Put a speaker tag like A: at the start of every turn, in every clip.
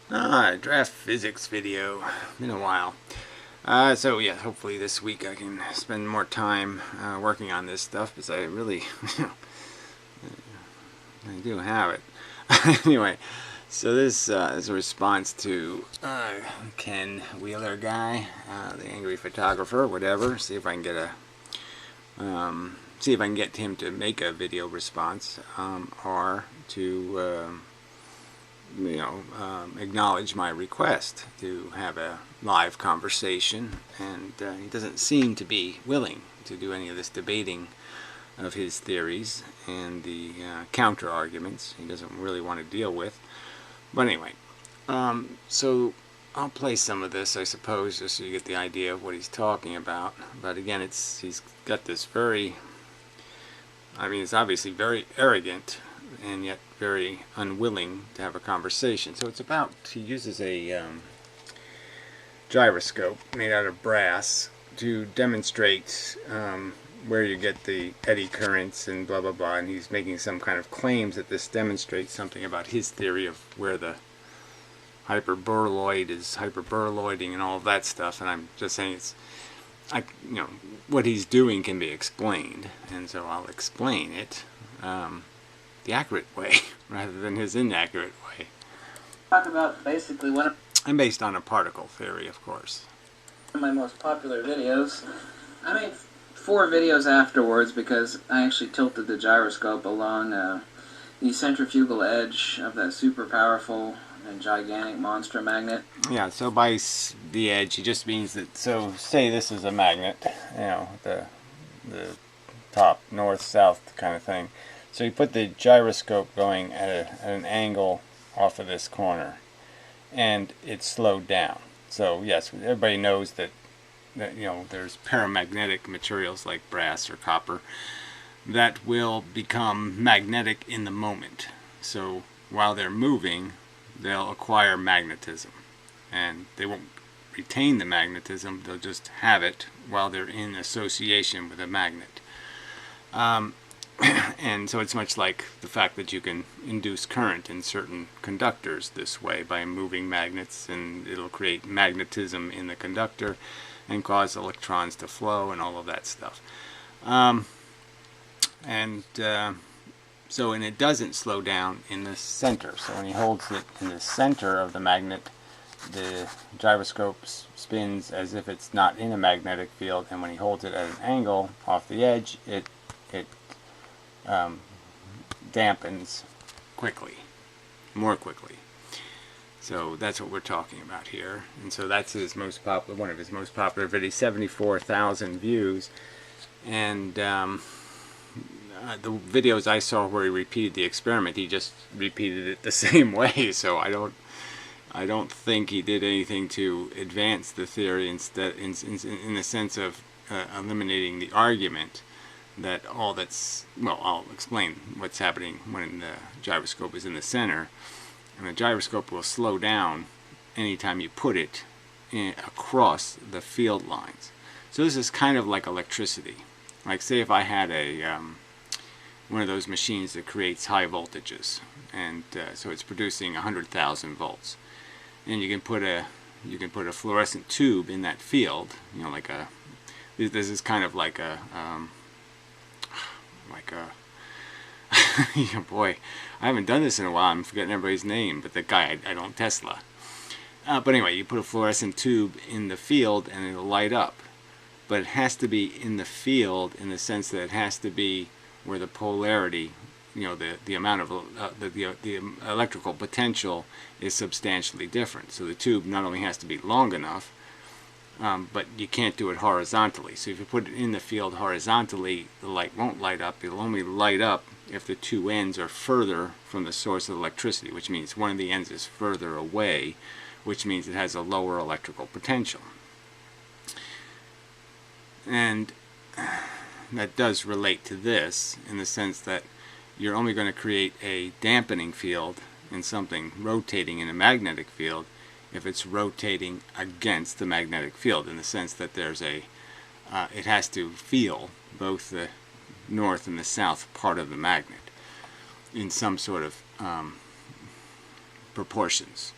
A: Draft physics video. Been a while. So yeah, hopefully this week I can spend more time working on this stuff because I really, I do have it. Anyway, so this is a response to Ken Wheeler guy, the angry photographer, whatever. See if I can get him to make a video response, or to acknowledge my request to have a live conversation, and he doesn't seem to be willing to do any of this debating of his theories and the counter arguments he doesn't really want to deal with. But anyway, so I'll play some of this, I suppose, just so you get the idea of what he's talking about. But again, he's got this it's obviously very arrogant and yet very unwilling to have a conversation. So it's about, he uses a gyroscope made out of brass to demonstrate where you get the eddy currents and blah blah blah, and he's making some kind of claims that this demonstrates something about his theory of where the hyperboloid is hyperboloiding and all of that stuff. And I'm just saying what he's doing can be explained, and so I'll explain it the accurate way rather than his inaccurate way.
B: Talk about basically one of
A: I'm based on a particle theory, of course.
B: my most popular videos. I made 4 videos afterwards because I actually tilted the gyroscope along the centrifugal edge of that super powerful and gigantic monster magnet.
A: Yeah, so by the edge, he just means that, so say this is a magnet, the top, north, south kind of thing. So you put the gyroscope going at an angle off of this corner, and it's slowed down. So yes, everybody knows that there's paramagnetic materials like brass or copper that will become magnetic in the moment. So while they're moving, they'll acquire magnetism, and they won't retain the magnetism, they'll just have it while they're in association with a magnet. And so it's much like the fact that you can induce current in certain conductors this way by moving magnets, and it'll create magnetism in the conductor and cause electrons to flow and all of that stuff. And it doesn't slow down in the center. So when he holds it in the center of the magnet, the gyroscope spins as if it's not in a magnetic field, and when he holds it at an angle off the edge, it dampens more quickly. So that's what we're talking about here. And so that's one of his most popular videos, 74,000 views. And the videos I saw where he repeated the experiment, he just repeated it the same way. So I don't think he did anything to advance the theory, instead in the sense of eliminating the argument that I'll explain what's happening when the gyroscope is in the center. And the gyroscope will slow down anytime you put it across the field lines. So this is kind of like electricity. Like, say if I had one of those machines that creates high voltages, and so it's producing 100,000 volts, and you can put a fluorescent tube in that field. This is kind of like a boy, I haven't done this in a while, I'm forgetting everybody's name, but the guy, I don't, Tesla. But anyway, you put a fluorescent tube in the field and it'll light up. But it has to be in the field in the sense that it has to be where the polarity, the amount of the electrical potential is substantially different. So the tube not only has to be long enough, but you can't do it horizontally. So if you put it in the field horizontally, the light won't light up. It'll only light up if the two ends are further from the source of electricity, which means one of the ends is further away, which means it has a lower electrical potential. And that does relate to this in the sense that you're only going to create a dampening field in something rotating in a magnetic field if it's rotating against the magnetic field, in the sense that there's it has to feel both the north and the south part of the magnet in some sort of proportions.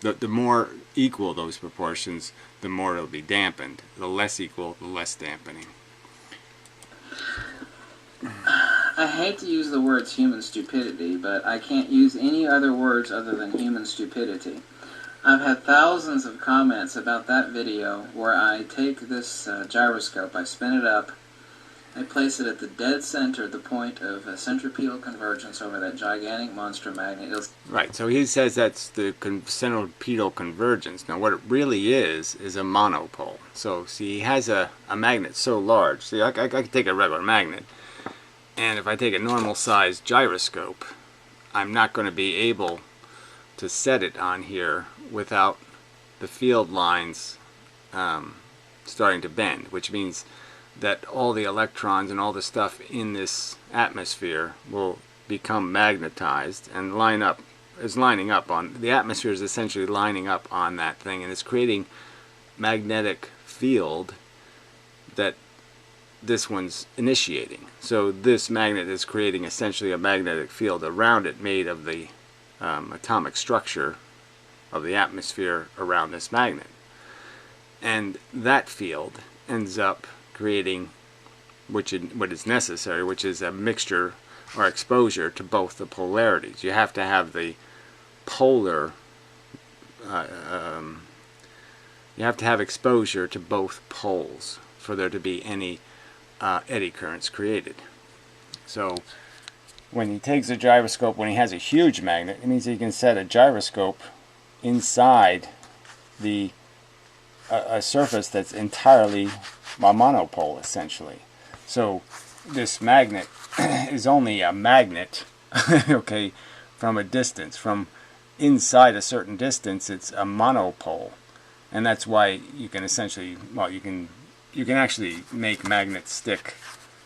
A: The more equal those proportions, the more it'll be dampened. The less equal, the less dampening.
B: I hate to use the words human stupidity, but I can't use any other words other than human stupidity. I've had thousands of comments about that video where I take this gyroscope, I spin it up, I place it at the dead center, the point of centripetal convergence over that gigantic monster magnet.
A: Right, so he says that's the centripetal convergence. Now what it really is a monopole. So see, he has a magnet so large. See, I could take a regular magnet, and if I take a normal sized gyroscope, I'm not going to be able to set it on here without the field lines starting to bend, which means that all the electrons and all the stuff in this atmosphere will become magnetized and lining up on the atmosphere is essentially lining up on that thing, and it's creating magnetic field that this one's initiating. So this magnet is creating essentially a magnetic field around it, made of the atomic structure of the atmosphere around this magnet, and that field ends up creating what is necessary, which is a mixture or exposure to both the polarities. You have to have the polar you have to have exposure to both poles for there to be any eddy currents created. So when he takes a gyroscope, when he has a huge magnet, it means he can set a gyroscope inside a surface that's entirely a monopole, essentially. So this magnet is only a magnet, okay, from a distance. From inside a certain distance, it's a monopole, and that's why you can essentially, well, you can actually make magnets stick.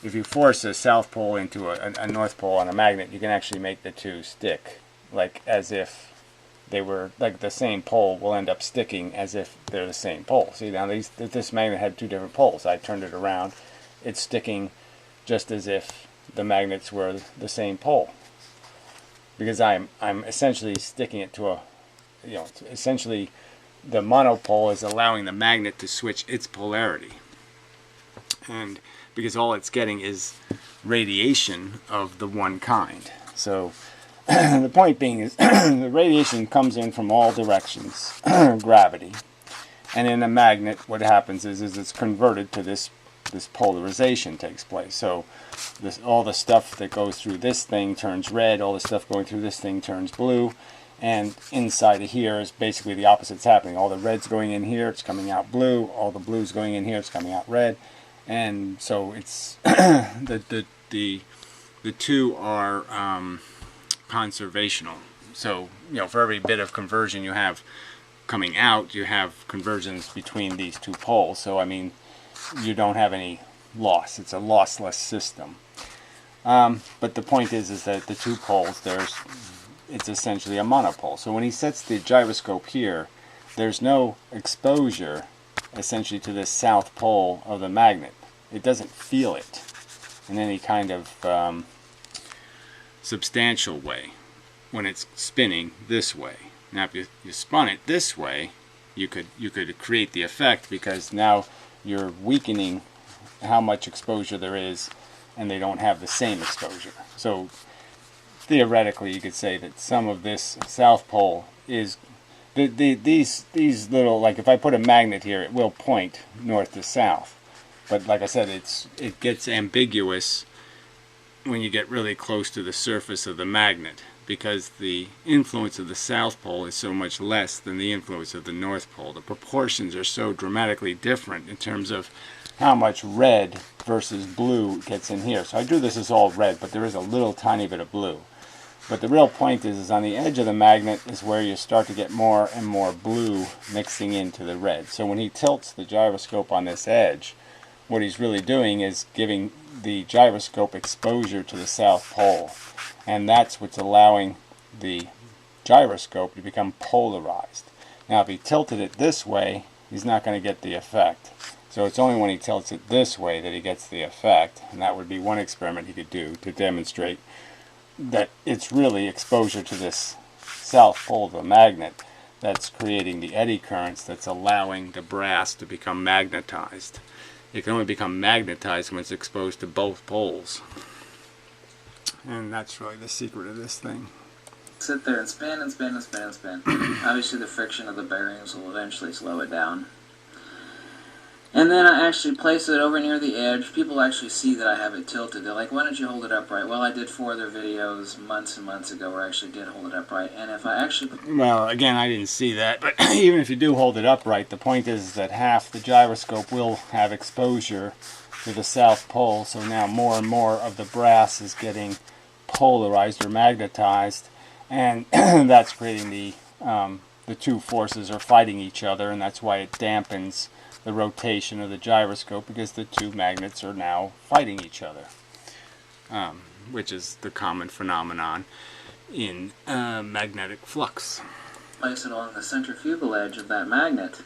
A: If you force a south pole into a north pole on a magnet, you can actually make the two stick, like as if they were like the same pole will end up sticking as if they're the same pole. See, now this magnet had two different poles. I turned it around. It's sticking just as if the magnets were the same pole, because I'm essentially sticking it to essentially the monopole is allowing the magnet to switch its polarity, and because all it's getting is radiation of the one kind. So the point being is the radiation comes in from all directions, gravity, and in a magnet what happens is it's converted to this polarization takes place. So all the stuff that goes through this thing turns red, all the stuff going through this thing turns blue, and inside of here is basically the opposite's happening. All the red's going in here, it's coming out blue, all the blue's going in here, it's coming out red, and so it's the two are conservational. So, for every bit of conversion you have coming out, you have conversions between these two poles. So, I mean, you don't have any loss. It's a lossless system. But the point is that the two poles, it's essentially a monopole. So when he sets the gyroscope here, there's no exposure, essentially, to this south pole of the magnet. It doesn't feel it in any kind of substantial way when it's spinning this way. Now if you spun it this way, you could create the effect, because now you're weakening how much exposure there is, and they don't have the same exposure. So theoretically you could say that some of this south pole is these little, like if I put a magnet here, it will point north to south, but like I said, it gets ambiguous when you get really close to the surface of the magnet, because the influence of the south pole is so much less than the influence of the north pole. The proportions are so dramatically different in terms of how much red versus blue gets in here. So I drew this as all red, but there is a little tiny bit of blue. But the real point is on the edge of the magnet is where you start to get more and more blue mixing into the red. So when he tilts the gyroscope on this edge, what he's really doing is giving the gyroscope exposure to the south pole, and that's what's allowing the gyroscope to become polarized. Now if he tilted it this way, he's not going to get the effect. So it's only when he tilts it this way that he gets the effect, and that would be one experiment he could do to demonstrate that it's really exposure to this south pole of the magnet that's creating the eddy currents that's allowing the brass to become magnetized. It can only become magnetized when it's exposed to both poles. And that's really the secret of this thing.
B: Sit there and spin and spin and spin and spin. Obviously the friction of the bearings will eventually slow it down. And then I actually place it over near the edge. People actually see that I have it tilted. They're like, why don't you hold it upright? Well, I did 4 other videos months and months ago where I actually did hold it upright. And if I actually...
A: Well, again, I didn't see that, but even if you do hold it upright, the point is that half the gyroscope will have exposure to the south pole, so now more and more of the brass is getting polarized or magnetized, and that's creating the two forces are fighting each other, and that's why it dampens the rotation of the gyroscope, because the two magnets are now fighting each other, which is the common phenomenon in magnetic flux.
B: Place it along the centrifugal edge of that magnet,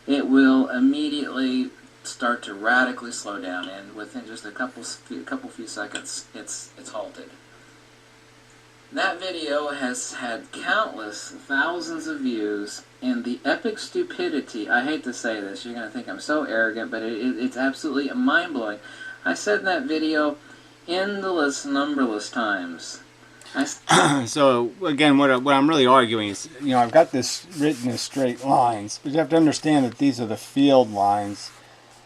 B: it will immediately start to radically slow down, and within just a couple few seconds, it's halted. That video has had countless thousands of views, and the epic stupidity, I hate to say this, you're going to think I'm so arrogant, but it's absolutely mind-blowing. I said in that video endless, numberless times.
A: So, again, what I'm really arguing is, I've got this written as straight lines, but you have to understand that these are the field lines.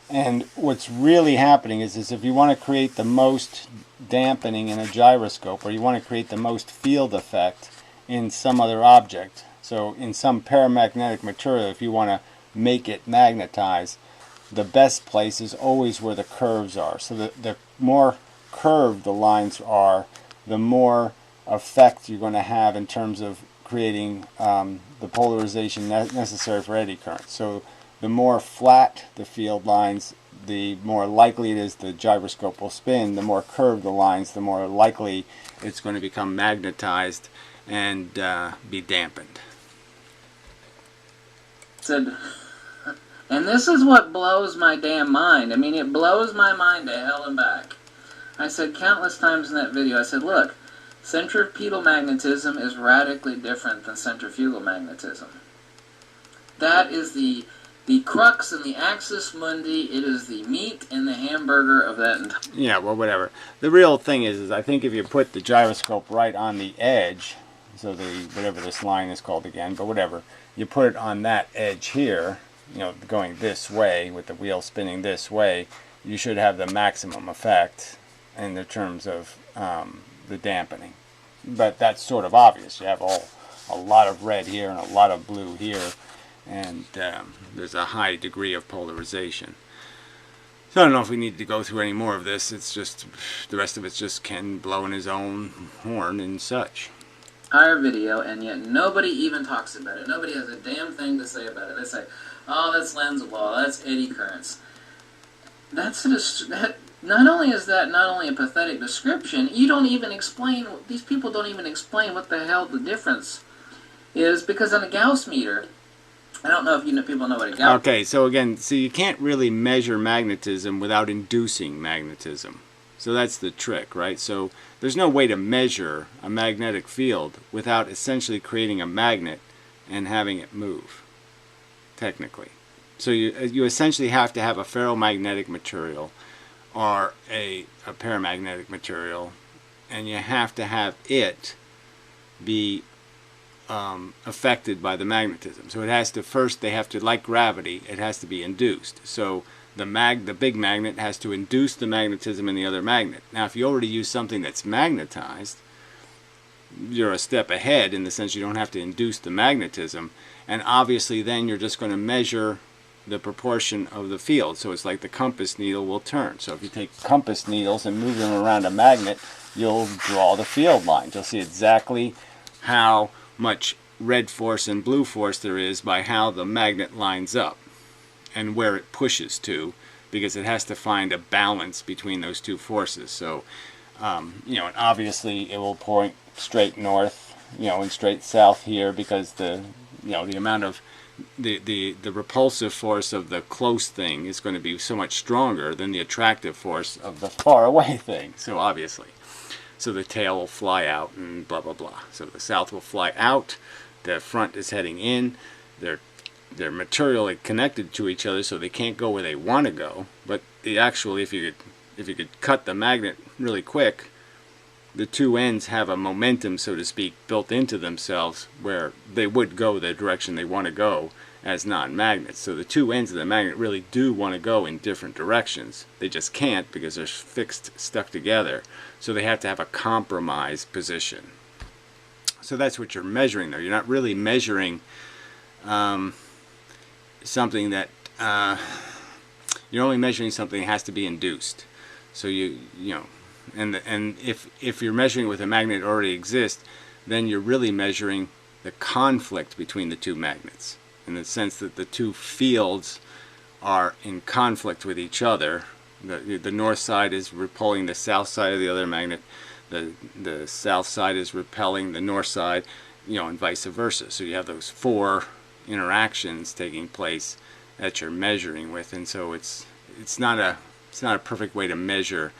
A: And what's really happening is if you want to create the most dampening in a gyroscope, or you want to create the most field effect in some other object, so in some paramagnetic material, if you want to make it magnetize, the best place is always where the curves are. So the more curved the lines are, the more effect you're going to have in terms of creating the polarization necessary for eddy current. So the more flat the field lines, the more likely it is the gyroscope will spin. The more curved the lines, the more likely it's going to become magnetized and be dampened.
B: And this is what blows my damn mind. I mean, it blows my mind to hell and back. I said countless times in that video, I said, look, centripetal magnetism is radically different than centrifugal magnetism. That is the crux and the axis mundi. It is the meat and the hamburger of that entire...
A: Yeah, well, whatever. The real thing is I think if you put the gyroscope right on the edge, so whatever this line is called again, but whatever, you put it on that edge here, going this way with the wheel spinning this way, you should have the maximum effect in the terms of the dampening. But that's sort of obvious. You have a lot of red here and a lot of blue here, and there's a high degree of polarization. So I don't know if we need to go through any more of this. It's just, the rest of it's just Ken blowing his own horn and such.
B: Our video, and yet nobody even talks about it. Nobody has a damn thing to say about it. They say, oh, that's Lenz's law, that's eddy currents. Not only is that not only a pathetic description, you don't even explain, these people don't even explain what the hell the difference is, because on a Gauss meter, I don't know if people know what a Gauss...
A: Okay, so again, you can't really measure magnetism without inducing magnetism. So that's the trick, right? So there's no way to measure a magnetic field without essentially creating a magnet and having it move, technically. So you essentially have to have a ferromagnetic material or a paramagnetic material, and you have to have it be affected by the magnetism. So it has to first, they have to, like gravity, it has to be induced. So the big magnet has to induce the magnetism in the other magnet. Now if you already use something that's magnetized, you're a step ahead in the sense you don't have to induce the magnetism, and obviously then you're just going to measure the proportion of the field. So it's like the compass needle will turn. So if you take compass needles and move them around a magnet, you'll draw the field lines. You'll see exactly how much red force and blue force there is by how the magnet lines up and where it pushes to, because it has to find a balance between those two forces. So and obviously it will point straight north, and straight south here, because the amount of the repulsive force of the close thing is going to be so much stronger than the attractive force of the far away thing. So obviously, so the tail will fly out and blah blah blah. So the south will fly out, the front is heading in. They're materially connected to each other, so they can't go where they want to go. But actually, if you could cut the magnet really quick, the two ends have a momentum, so to speak, built into themselves where they would go the direction they want to go as non-magnets. So the two ends of the magnet really do want to go in different directions. They just can't because they're stuck together. So they have to have a compromise position. So that's what you're measuring there. You're not really measuring something that you're only measuring something that has to be induced. So you know, and if you're measuring with a magnet that already exists, then you're really measuring the conflict between the two magnets, in the sense that the two fields are in conflict with each other. The north side is repelling the south side of the other magnet. The south side is repelling the north side, you know, and vice versa. So you have those four interactions taking place that you're measuring with, and so it's not a perfect way to measure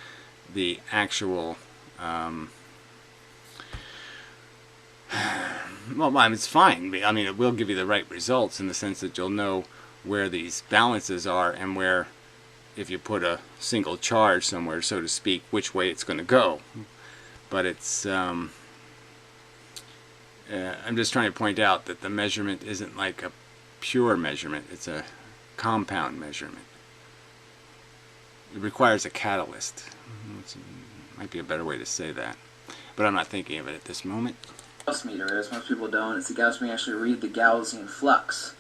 A: the actual well, it's fine. I mean, it will give you the right results in the sense that you'll know where these balances are and where, if you put a single charge somewhere, so to speak, which way it's going to go. But it's I'm just trying to point out that the measurement isn't like a pure measurement. It's a compound measurement. It requires a catalyst. Might be a better way to say that, but I'm not thinking of it at this moment.
B: Gauss meter is, most people don't. It's the Gauss meter actually read the Gaussian flux.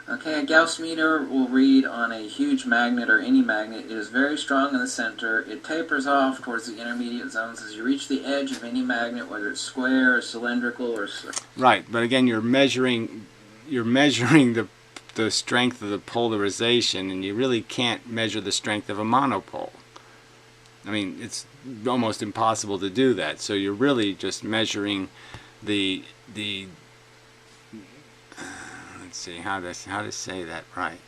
B: Okay, a Gauss meter will read on a huge magnet or any magnet. It is very strong in the center. It tapers off towards the intermediate zones as you reach the edge of any magnet, whether it's square or cylindrical or...
A: Right, but again, you're measuring the strength of the polarization, and you really can't measure the strength of a monopole. I mean, it's almost impossible to do that. So you're really just measuring the let's see how to say that right.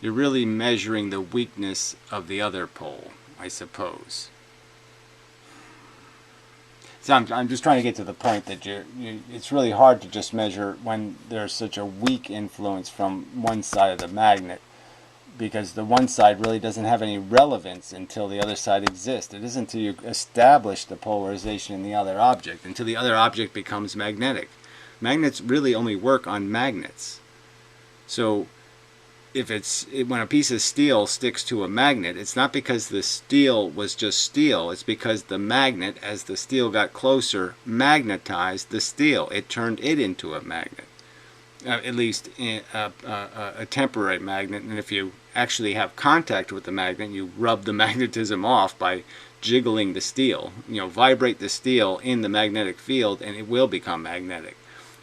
A: You're really measuring the weakness of the other pole, I suppose. So I'm just trying to get to the point that it's really hard to just measure when there's such a weak influence from one side of the magnet, because the one side really doesn't have any relevance until the other side exists. It isn't until you establish the polarization in the other object, until the other object becomes magnetic. Magnets really only work on magnets. So when a piece of steel sticks to a magnet, it's not because the steel was just steel. It's because the magnet, as the steel got closer, magnetized the steel. It turned it into a magnet. At least a temporary magnet. And if you actually have contact with the magnet, you rub the magnetism off by jiggling the steel. You know, vibrate the steel in the magnetic field and it will become magnetic.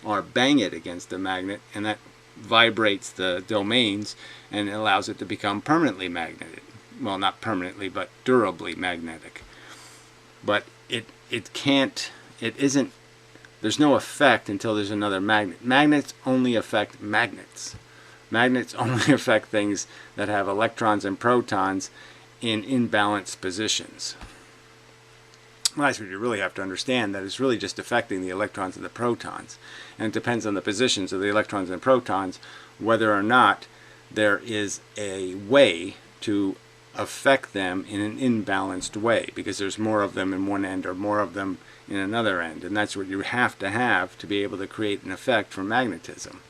A: Or bang it against the magnet and that vibrates the domains and allows it to become permanently magnetic. Well, not permanently, but durably magnetic. But it isn't. There's no effect until there's another magnet. Magnets only affect magnets. Magnets only affect things that have electrons and protons in imbalanced positions. Well, that's what you really have to understand, that it's really just affecting the electrons and the protons. And it depends on the positions of the electrons and protons whether or not there is a way to affect them in an imbalanced way, because there's more of them in one end or more of them in another end, and that's what you have to be able to create an effect for magnetism.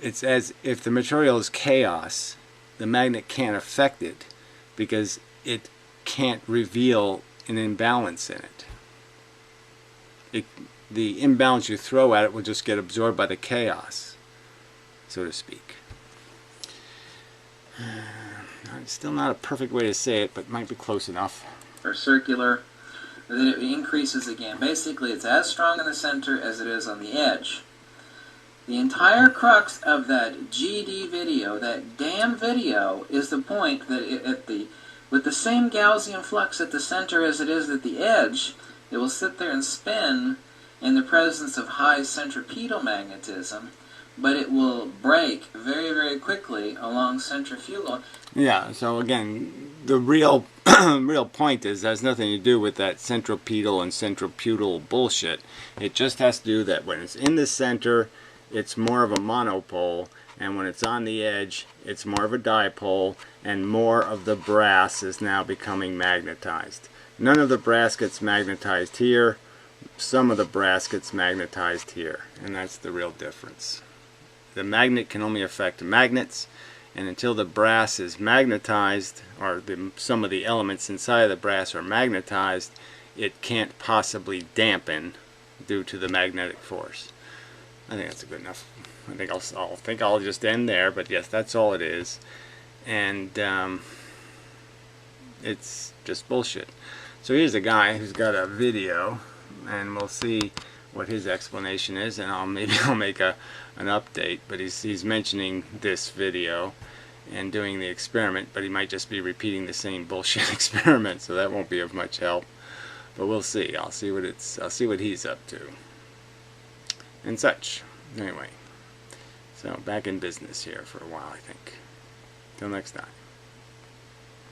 A: It's as if the material is chaos, the magnet can't affect it because it can't reveal an imbalance in it. The imbalance you throw at it will just get absorbed by the chaos, so to speak. It's still not a perfect way to say it, but it might be close enough.
B: Or circular, then it increases again. Basically, it's as strong in the center as it is on the edge. The entire crux of that GD video, that damn video, is the point that with the same Gaussian flux at the center as it is at the edge, it will sit there and spin in the presence of high centripetal magnetism, but it will break very, very quickly along centrifugal.
A: Yeah, so again, the real real point has nothing to do with that centripetal and centrifugal bullshit. It just has to do that when it's in the center, it's more of a monopole, and when it's on the edge, it's more of a dipole, and more of the brass is now becoming magnetized. None of the brass gets magnetized here. Some of the brass gets magnetized here, and that's the real difference. The magnet can only affect magnets, and until the brass is magnetized, or some of the elements inside of the brass are magnetized, it can't possibly dampen due to the magnetic force. I think that's good enough. I think I'll just end there, but yes, that's all it is. And it's just bullshit. So here's a guy who's got a video, and we'll see what his explanation is, and maybe I'll make an update. But he's mentioning this video and doing the experiment, but he might just be repeating the same bullshit experiment, so that won't be of much help. But we'll see. I'll see what he's up to and such. Anyway, so back in business here for a while, I think. Till next time.